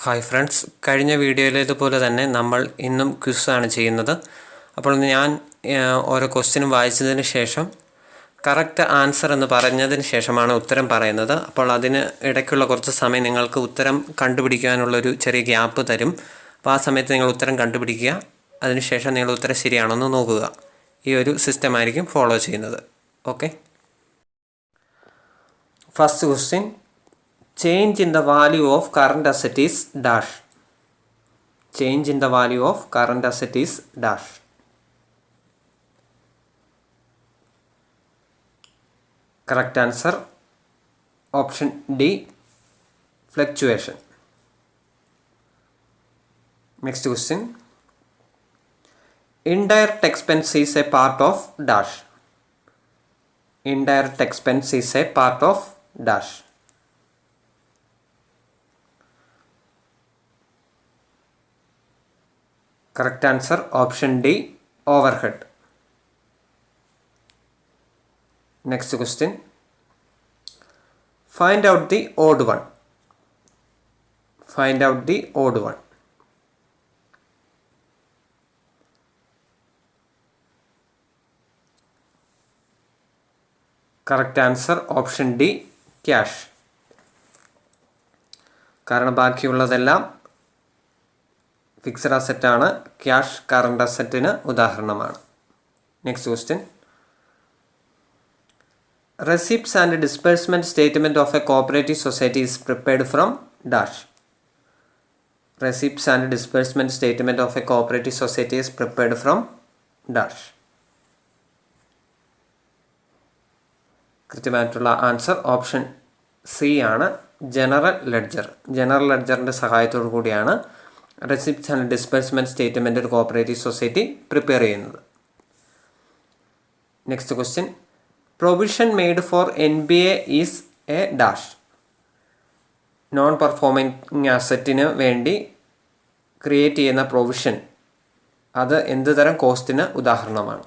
Hi friends, കഴിഞ്ഞ വീഡിയോയിലേതുപോലെ തന്നെ നമ്മൾ ഇന്നും ക്വിസാണ് ചെയ്യുന്നത്. അപ്പോൾ ഞാൻ ഓരോ ക്വസ്റ്റ്യനും വായിച്ചതിന് ശേഷം കറക്റ്റ് ആൻസർ എന്ന് പറഞ്ഞതിന് ശേഷമാണ് ഉത്തരം പറയുന്നത്. അപ്പോൾ അതിന് ഇടയ്ക്കുള്ള കുറച്ച് സമയം നിങ്ങൾക്ക് ഉത്തരം കണ്ടുപിടിക്കാനുള്ളൊരു ചെറിയ ഗ്യാപ്പ് തരും. അപ്പോൾ ആ സമയത്ത് നിങ്ങൾ ഉത്തരം കണ്ടുപിടിക്കുക. അതിനുശേഷം നിങ്ങൾ ഉത്തരം ശരിയാണെന്ന് നോക്കുക. ഈ ഒരു സിസ്റ്റമായിരിക്കും ഫോളോ ചെയ്യുന്നത്. Okay, first question. Change in the value of current asset is dash. Change in the value of current asset is dash. Correct answer option D, fluctuation. Next question. Indirect expense is a part of dash. Indirect expense is a part of dash. Correct answer option D, overhead. Next question. Find out the odd one. Find out the odd one. Correct answer option D, cash. കാരണം ബാക്കിയുള്ളതെല്ലാം fixed അസറ്റാണ്. Cash current അസറ്റിന് ഉദാഹരണമാണ്. Next question. Receipts and disbursement statement of a cooperative society is prepared from dash. Receipts and disbursement statement of a cooperative society is prepared from dash. കൃത്യമായിട്ടുള്ള answer option C ആണ്, general ledger. General ലെഡ്ജറിൻ്റെ സഹായത്തോടു കൂടിയാണ് receipts and disbursement statement ഒരു cooperative society prepare ചെയ്യുന്നത്. Next question. Provision made for NBA is a dash. Non performing അസറ്റിന് വേണ്ടി create ചെയ്യുന്ന പ്രൊവിഷൻ, അത് എന്ത് തരം കോസ്റ്റിന് ഉദാഹരണമാണ്?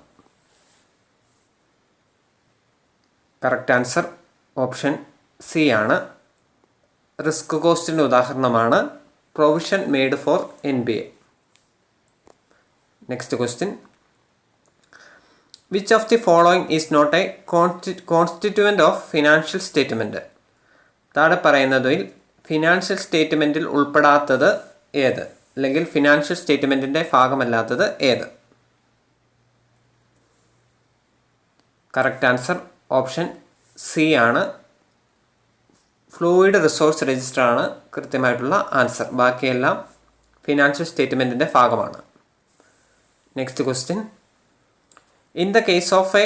കറക്റ്റ് ആൻസർ ഓപ്ഷൻ സി ആണ്, റിസ്ക് കോസ്റ്റിൻ്റെ ഉദാഹരണമാണ് provision made for NBA. Next question. Which of the following is not a constituent of financial statement? താഴെ പറയുന്നതിൽ ഫിനാൻഷ്യൽ സ്റ്റേറ്റ്മെൻറ്റിൽ ഉൾപ്പെടാത്തത് ഏത്, അല്ലെങ്കിൽ ഫിനാൻഷ്യൽ സ്റ്റേറ്റ്മെൻറ്റിൻ്റെ ഭാഗമല്ലാത്തത് ഏത്? കറക്റ്റ് ആൻസർ ഓപ്ഷൻ സി ആണ്, ഫ്ലൂയിഡ് റിസോഴ്സ് രജിസ്റ്റർ ആണ് കൃത്യമായിട്ടുള്ള ആൻസർ. ബാക്കിയെല്ലാം ഫിനാൻഷ്യൽ സ്റ്റേറ്റ്മെൻറ്റിൻ്റെ ഭാഗമാണ്. Next question. In the case of a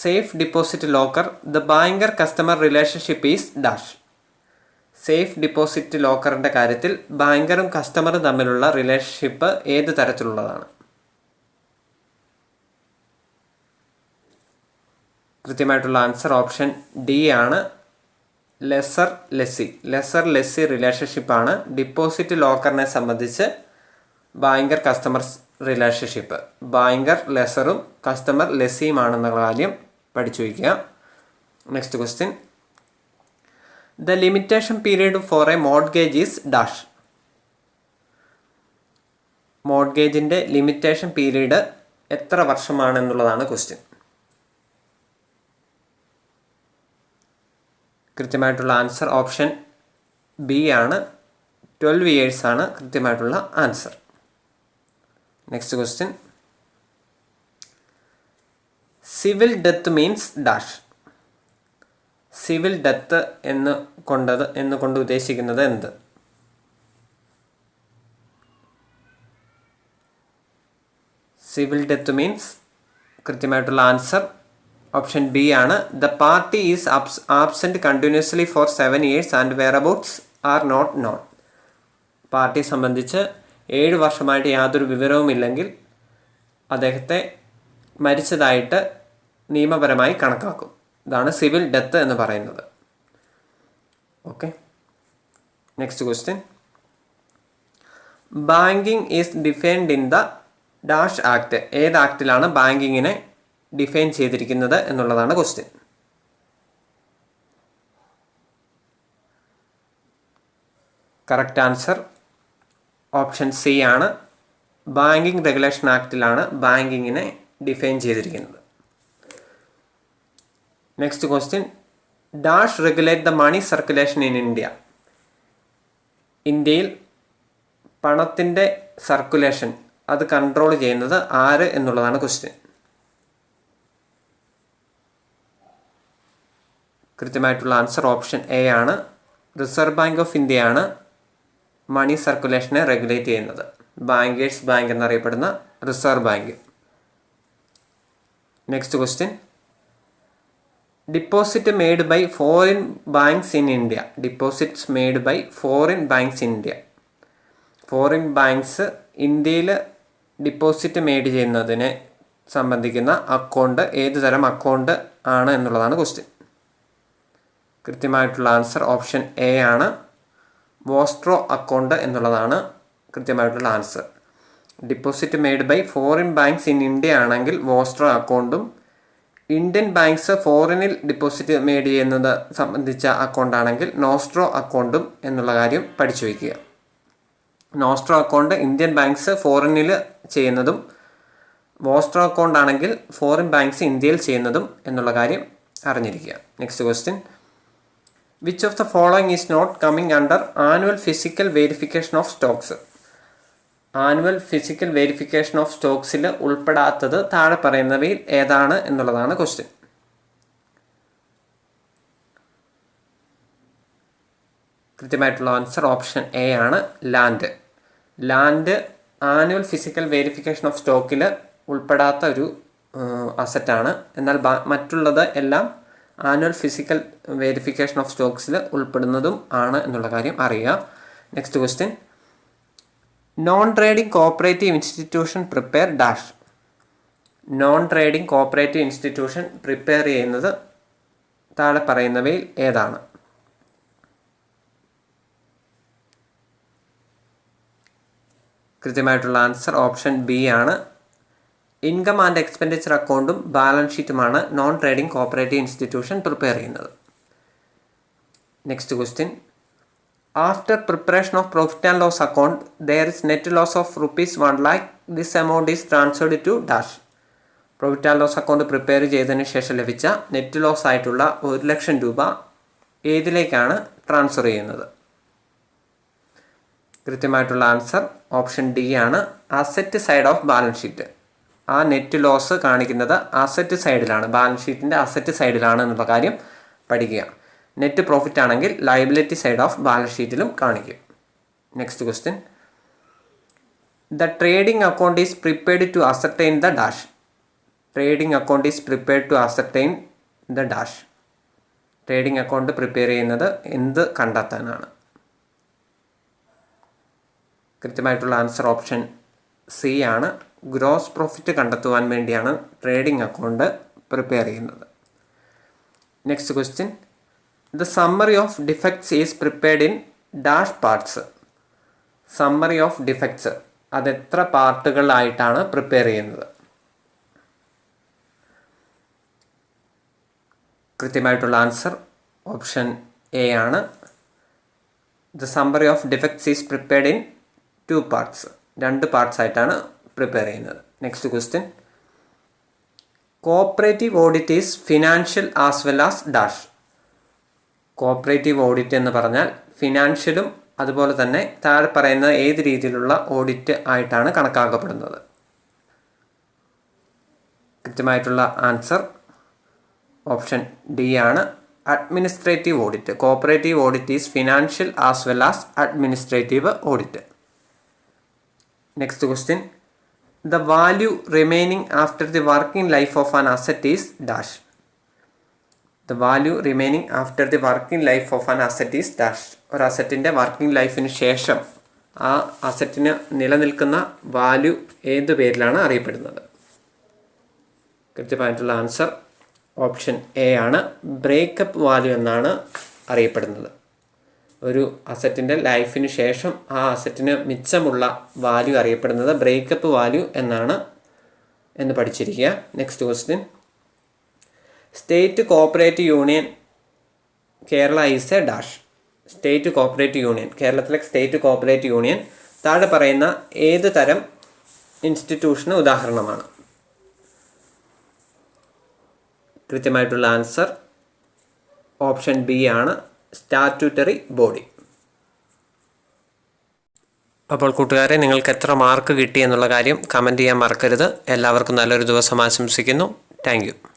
safe deposit locker the banker customer relationship is dash. Safe deposit ലോക്കറിൻ്റെ കാര്യത്തിൽ ബാങ്കറും കസ്റ്റമറും തമ്മിലുള്ള റിലേഷൻഷിപ്പ് ഏത് തരത്തിലുള്ളതാണ്? കൃത്യമായിട്ടുള്ള ആൻസർ ഓപ്ഷൻ ഡി ആണ്, ലെസർ ലെസ്സി. ലെസർ ലെസ്സി റിലേഷൻഷിപ്പാണ് ഡിപ്പോസിറ്റ് ലോക്കറിനെ സംബന്ധിച്ച് ബാങ്കർ കസ്റ്റമർ റിലേഷൻഷിപ്പ്. ബാങ്കർ ലെസറും കസ്റ്റമർ ലെസ്സിയുമാണെന്നുള്ള കാര്യം പഠിച്ചു വയ്ക്കുക. Next question. The limitation period for a mortgage is dash. മോർട്ട്ഗേജിൻ്റെ ലിമിറ്റേഷൻ പീരീഡ് എത്ര വർഷമാണെന്നുള്ളതാണ് ക്വസ്റ്റ്യൻ. കൃത്യമായിട്ടുള്ള ആൻസർ ഓപ്ഷൻ ബി ആണ്, 12 years ആണ് കൃത്യമായിട്ടുള്ള answer. Next question. Civil death means dash. Civil death എന്നുകൊണ്ട് ഉദ്ദേശിക്കുന്നത് എന്ത്? സിവിൽ ഡെത്ത് മീൻസ് കൃത്യമായിട്ടുള്ള ആൻസർ ഓപ്ഷൻ ബി ആണ്, the party is absent continuously for 7 years and whereabouts are not known. പാർട്ടിയെ സംബന്ധിച്ച് 7 വർഷമായിട്ട് യാതൊരു വിവരവുമില്ലെങ്കിൽ അദ്ദേഹത്തെ മരിച്ചതായിട്ട് നിയമപരമായി കണക്കാക്കും. ഇതാണ് സിവിൽ ഡെത്ത് എന്ന് പറയുന്നത്. Okay, next question. Banking is defined in the dash act. ഏത് ആക്ടിലാണ് ബാങ്കിങ്ങിനെ ഡിഫൈൻ ചെയ്തിരിക്കുന്നത് എന്നുള്ളതാണ് question. Correct answer option C ആണ്. ബാങ്കിങ് റെഗുലേഷൻ ആക്ടിലാണ് ബാങ്കിങ്ങിനെ ഡിഫൈൻ ചെയ്തിരിക്കുന്നത്. Next question, dash regulate the money circulation in India. ഇന്ത്യയിൽ പണത്തിൻ്റെ സർക്കുലേഷൻ അത് കൺട്രോൾ ചെയ്യുന്നത് ആര് എന്നുള്ളതാണ് ക്വസ്റ്റ്യൻ. കൃത്യമായിട്ടുള്ള ആൻസർ ഓപ്ഷൻ എ ആണ്. റിസർവ് ബാങ്ക് ഓഫ് ഇന്ത്യയാണ് മണി സർക്കുലേഷനെ റെഗുലേറ്റ് ചെയ്യുന്നത്. ബാങ്കേഴ്സ് ബാങ്ക് എന്നറിയപ്പെടുന്ന reserve bank. Next question, deposit made by foreign banks in India. Deposits made by foreign banks in India. Foreign banks ഇന്ത്യയിൽ deposit made ചെയ്യുന്നതിനെ സംബന്ധിക്കുന്ന account ഏത് തരം അക്കൗണ്ട് ആണ് എന്നുള്ളതാണ് ക്വസ്റ്റ്യൻ. കൃത്യമായിട്ടുള്ള ആൻസർ ഓപ്ഷൻ എ ആണ്. വോസ്ട്രോ അക്കൗണ്ട് എന്നുള്ളതാണ് കൃത്യമായിട്ടുള്ള answer. Deposit made by foreign banks in India ആണെങ്കിൽ വോസ്ട്രോ അക്കൗണ്ടും, ഇന്ത്യൻ ബാങ്ക്സ് ഫോറിനിൽ ഡിപ്പോസിറ്റ് മെയ്ഡ് ചെയ്യുന്നത് സംബന്ധിച്ച അക്കൗണ്ട് ആണെങ്കിൽ നോസ്ട്രോ അക്കൗണ്ടും എന്നുള്ള കാര്യം പഠിച്ചു വയ്ക്കുക. നോസ്ട്രോ അക്കൗണ്ട് ഇന്ത്യൻ ബാങ്ക്സ് ഫോറിനിൽ ചെയ്യുന്നതും, വോസ്ട്രോ അക്കൗണ്ട് ആണെങ്കിൽ ഫോറിൻ ബാങ്ക്സ് ഇന്ത്യയിൽ ചെയ്യുന്നതും എന്നുള്ള കാര്യം അറിഞ്ഞിരിക്കുക. Next question, which of the following is not coming under annual physical verification of stocks. Annual physical verification of സ്റ്റോക്സിൽ ഉൾപ്പെടാത്തത് താഴെ പറയുന്നവയിൽ ഏതാണ് എന്നുള്ളതാണ് ക്വസ്റ്റ്യൻ. കൃത്യമായിട്ടുള്ള ആൻസർ ഓപ്ഷൻ എ ആണ്. Land. Land annual physical verification of സ്റ്റോക്കിൽ ഉൾപ്പെടാത്ത ഒരു അസറ്റാണ്. എന്നാൽ മറ്റുള്ളത് എല്ലാം ആനുവൽ ഫിസിക്കൽ വെരിഫിക്കേഷൻ ഓഫ് സ്റ്റോക്സിൽ ഉൾപ്പെടുന്നതും ആണ് എന്നുള്ള കാര്യം അറിയുക. Next question, non trading cooperative institution prepare dash. Non trading cooperative institution prepare ചെയ്യുന്നത് താഴെ പറയുന്നവയിൽ ഏതാണ്? കൃത്യമായിട്ടുള്ള ആൻസർ ഓപ്ഷൻ ബി ആണ്. ഇൻകം ആൻഡ് എക്സ്പെൻഡിച്ചർ അക്കൗണ്ടും ബാലൻസ് ഷീറ്റുമാണ് non trading cooperative institution prepare ചെയ്യുന്നത്. Next question, after preparation of profit and loss account there is net loss of ₹1 lakh. This amount is transferred to dash. Profit and loss account prepare ചെയ്തതിന് ശേഷം ലഭിച്ച net loss ആയിട്ടുള്ള ₹1,00,000 ഏതിലേക്കാണ് transfer ചെയ്യുന്നത്? കൃത്യമായിട്ടുള്ള answer option D ആണ്. Asset side of balance sheet. ആ net loss കാണിക്കുന്നത് asset സൈഡിലാണ്, ബാലൻസ് ഷീറ്റിൻ്റെ അസറ്റ് സൈഡിലാണ് എന്നുള്ള കാര്യം പഠിക്കുക. നെറ്റ് പ്രോഫിറ്റ് ആണെങ്കിൽ ലയബിലിറ്റി സൈഡ് ഓഫ് ബാലൻസ് ഷീറ്റിലും കാണിക്കും. Next question, the trading account is prepared to ascertain the dash. Trading account is prepared to ascertain the dash. Trading account prepare ചെയ്യുന്നത് എന്ത് കണ്ടെത്താനാണ്? കൃത്യമായിട്ടുള്ള ആൻസർ ഓപ്ഷൻ സി ആണ്. Gross profit കണ്ടെത്തുവാൻ വേണ്ടിയാണ് trading account prepare ചെയ്യുന്നത്. Next question, the summary of defects is prepared in dash parts. Summary of defects അതെത്ര പാർട്ടുകളായിട്ടാണ് prepare ചെയ്യുന്നത്? കൃത്യമായിട്ടുള്ള ആൻസർ ഓപ്ഷൻ എ ആണ്. The summary of defects is prepared in 2 parts. 2 parts ആയിട്ടാണ് prepare ചെയ്യുന്നത്. Next question, cooperative audit is financial as well as dash. Cooperative audit എന്ന് പറഞ്ഞാൽ ഫിനാൻഷ്യലും അതുപോലെ തന്നെ താഴെ പറയുന്ന ഏത് രീതിയിലുള്ള ഓഡിറ്റ് ആയിട്ടാണ് കണക്കാക്കപ്പെടുന്നത്? കൃത്യമായിട്ടുള്ള ആൻസർ ഓപ്ഷൻ ഡി ആണ്. Administrative audit. Cooperative audit is financial as well as administrative audit. Next question, the value remaining after the working life of an asset is dash. The value remaining after the working life of an asset is dash. ഒരു അസറ്റിൻ്റെ working ലൈഫിന് ശേഷം ആ അസറ്റിന് നിലനിൽക്കുന്ന value ഏത് പേരിലാണ് അറിയപ്പെടുന്നത്? കൃത്യമായിട്ടുള്ള answer option A ആണ്. ബ്രേക്കപ്പ് വാല്യൂ എന്നാണ് അറിയപ്പെടുന്നത്. ഒരു അസറ്റിൻ്റെ ലൈഫിന് ശേഷം ആ അസറ്റിന് മിച്ചമുള്ള വാല്യൂ അറിയപ്പെടുന്നത് ബ്രേക്കപ്പ് വാല്യൂ എന്നാണ് എന്ന് പഠിച്ചിരിക്കുക. Next question, state cooperative union Kerala is a dash. State cooperative union, കേരളത്തിലെ സ്റ്റേറ്റ് കോഓപ്പറേറ്റീവ് യൂണിയൻ താഴെ പറയുന്ന ഏത് തരം ഇൻസ്റ്റിറ്റ്യൂഷന് ഉദാഹരണമാണ്? കൃത്യമായിട്ടുള്ള ആൻസർ ഓപ്ഷൻ ബി ആണ്, സ്റ്റാറ്റ്യൂട്ടറി ബോഡി. അപ്പോൾ കൂട്ടുകാരെ, നിങ്ങൾക്ക് എത്ര മാർക്ക് കിട്ടി എന്നുള്ള കാര്യം കമൻറ്റ് ചെയ്യാൻ മറക്കരുത്. എല്ലാവർക്കും നല്ലൊരു ദിവസം ആശംസിക്കുന്നു. Thank you.